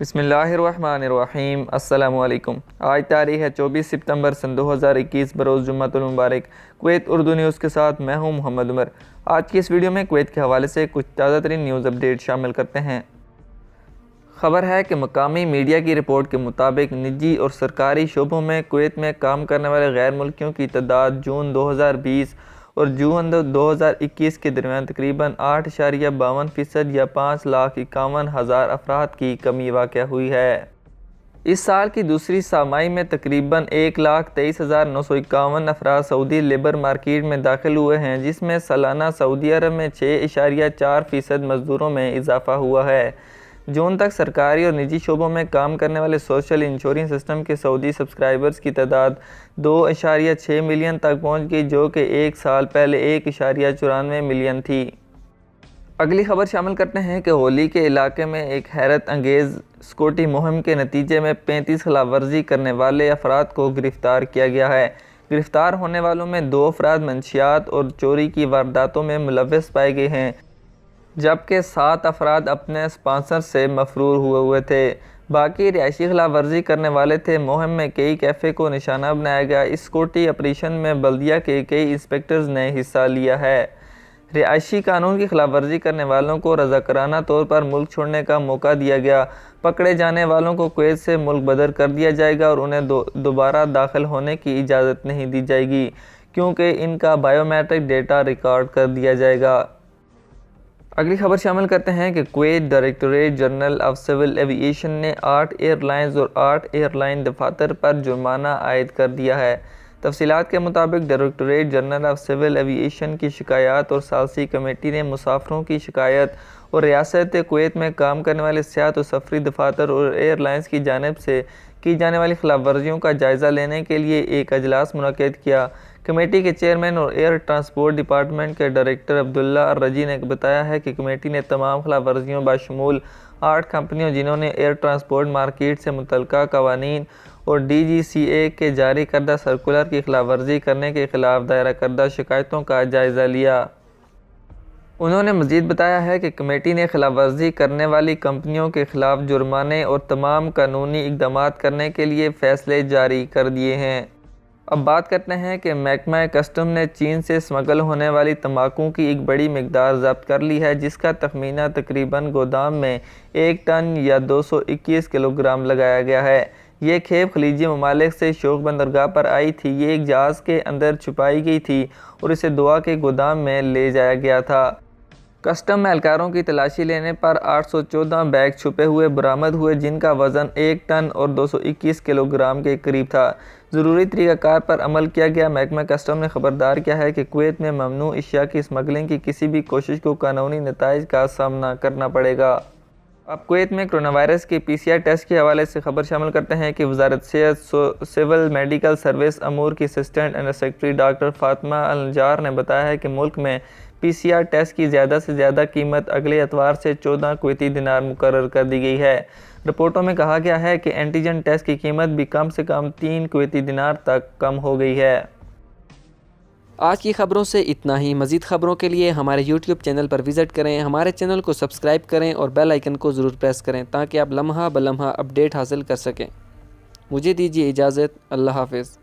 بسم اللہ الرحمن الرحیم۔ السلام علیکم۔ آج تاریخ ہے 24 ستمبر سن 2021 بروز جمعۃ المبارک۔ کویت اردو نیوز کے ساتھ میں ہوں محمد عمر۔ آج کی اس ویڈیو میں کویت کے حوالے سے کچھ تازہ ترین نیوز اپڈیٹ شامل کرتے ہیں۔ خبر ہے کہ مقامی میڈیا کی رپورٹ کے مطابق نجی اور سرکاری شعبوں میں کویت میں کام کرنے والے غیر ملکیوں کی تعداد جون 2020 اور جون 2021 کے درمیان تقریباً 8.52% یا 5,51,000 افراد کی کمی واقع ہوئی ہے۔ اس سال کی دوسری سہ ماہی میں تقریباً 1,23,951 افراد سعودی لیبر مارکیٹ میں داخل ہوئے ہیں، جس میں سالانہ سعودی عرب میں 6.4% مزدوروں میں اضافہ ہوا ہے۔ جون تک سرکاری اور نجی شعبوں میں کام کرنے والے سوشل انشورنس سسٹم کے سعودی سبسکرائبرز کی تعداد 2.6 ملین تک پہنچ گئی، جو کہ ایک سال پہلے 1.94 ملین تھی۔ اگلی خبر شامل کرتے ہیں کہ ہولی کے علاقے میں ایک حیرت انگیز سکیورٹی مہم کے نتیجے میں 35 خلاف ورزی کرنے والے افراد کو گرفتار کیا گیا ہے۔ گرفتار ہونے والوں میں 2 افراد منشیات اور چوری کی وارداتوں میں ملوث پائے گئے ہیں، جبکہ 7 افراد اپنے اسپانسر سے مفرور ہوئے تھے۔ باقی رہائشی خلاف ورزی کرنے والے تھے۔ مہم میں کئی کیفے کو نشانہ بنایا گیا۔ اس سکیورٹی آپریشن میں بلدیہ کے کئی انسپکٹرز نے حصہ لیا ہے۔ رہائشی قانون کی خلاف ورزی کرنے والوں کو رضاکارانہ طور پر ملک چھوڑنے کا موقع دیا گیا۔ پکڑے جانے والوں کو کویت سے ملک بدر کر دیا جائے گا اور انہیں دوبارہ داخل ہونے کی اجازت نہیں دی جائے گی، کیونکہ ان کا بائیو میٹرک ڈیٹا ریکارڈ کر دیا جائے گا۔ اگلی خبر شامل کرتے ہیں کہ Kuwait directorate general of civil aviation نے 8 ایئر لائنز اور 8 ایئر لائن دفاتر پر جرمانہ عائد کر دیا ہے۔ تفصیلات کے مطابق ڈائریکٹوریٹ جنرل آف سول ایوی ایشن کی شکایات اور ثالثی کمیٹی نے مسافروں کی شکایات اور ریاست کویت میں کام کرنے والے سیاحت و سفری دفاتر اور ایئر لائنز کی جانب سے کی جانے والی خلاف ورزیوں کا جائزہ لینے کے لیے ایک اجلاس منعقد کیا۔ کمیٹی کے چیئرمین اور ایئر ٹرانسپورٹ ڈپارٹمنٹ کے ڈائریکٹر عبداللہ الرجی نے بتایا ہے کہ کمیٹی نے تمام خلاف ورزیوں بشمول 8 کمپنیوں جنہوں نے ایئر ٹرانسپورٹ مارکیٹ سے متعلقہ قوانین اور ڈی جی سی اے کے جاری کردہ سرکولر کی خلاف ورزی کرنے کے خلاف دائر کردہ شکایتوں کا جائزہ لیا۔ انہوں نے مزید بتایا ہے کہ کمیٹی نے خلاف ورزی کرنے والی کمپنیوں کے خلاف جرمانے اور تمام قانونی اقدامات کرنے کے لیے فیصلے جاری کر دیے ہیں۔ اب بات کرتے ہیں کہ محکمہ کسٹم نے چین سے اسمگل ہونے والی تمباکو کی ایک بڑی مقدار ضبط کر لی ہے، جس کا تخمینہ تقریباً گودام میں 1 ٹن یا 221 کلو گرام لگایا گیا ہے۔ یہ کھیپ خلیجی ممالک سے شوق بندرگاہ پر آئی تھی۔ یہ ایک جہاز کے اندر چھپائی گئی تھی اور اسے دوا کے گودام میں لے جایا گیا تھا۔ کسٹم اہلکاروں کی تلاشی لینے پر 814 بیگ چھپے ہوئے برآمد ہوئے، جن کا وزن 1 ٹن اور 221 کلو گرام کے قریب تھا۔ ضروری طریقہ کار پر عمل کیا گیا۔ محکمہ کسٹم نے خبردار کیا ہے کہ کویت میں ممنوع اشیاء کی اسمگلنگ کی کسی بھی کوشش کو قانونی نتائج کا سامنا کرنا پڑے گا۔ اب کویت میں کرونا وائرس کے PCR ٹیسٹ کے حوالے سے خبر شامل کرتے ہیں کہ وزارت صحت سول میڈیکل سروس امور کی assistant under secretary doctor Fatima Al Najjar نے بتایا ہے کہ ملک میں PCR ٹیسٹ کی زیادہ سے زیادہ قیمت اگلے اتوار سے 14 کویتی دینار مقرر کر دی گئی ہے۔ رپورٹوں میں کہا گیا ہے کہ اینٹیجن ٹیسٹ کی قیمت بھی کم سے کم 3 کویتی دینار تک کم ہو گئی ہے۔ آج کی خبروں سے اتنا ہی۔ مزید خبروں کے لیے ہمارے YouTube چینل پر وزٹ کریں، ہمارے چینل کو سبسکرائب کریں اور بیل آئیکن کو ضرور پریس کریں تاکہ آپ لمحہ بلمحہ اپڈیٹ حاصل کر سکیں۔ مجھے دیجیے اجازت۔ اللہ حافظ۔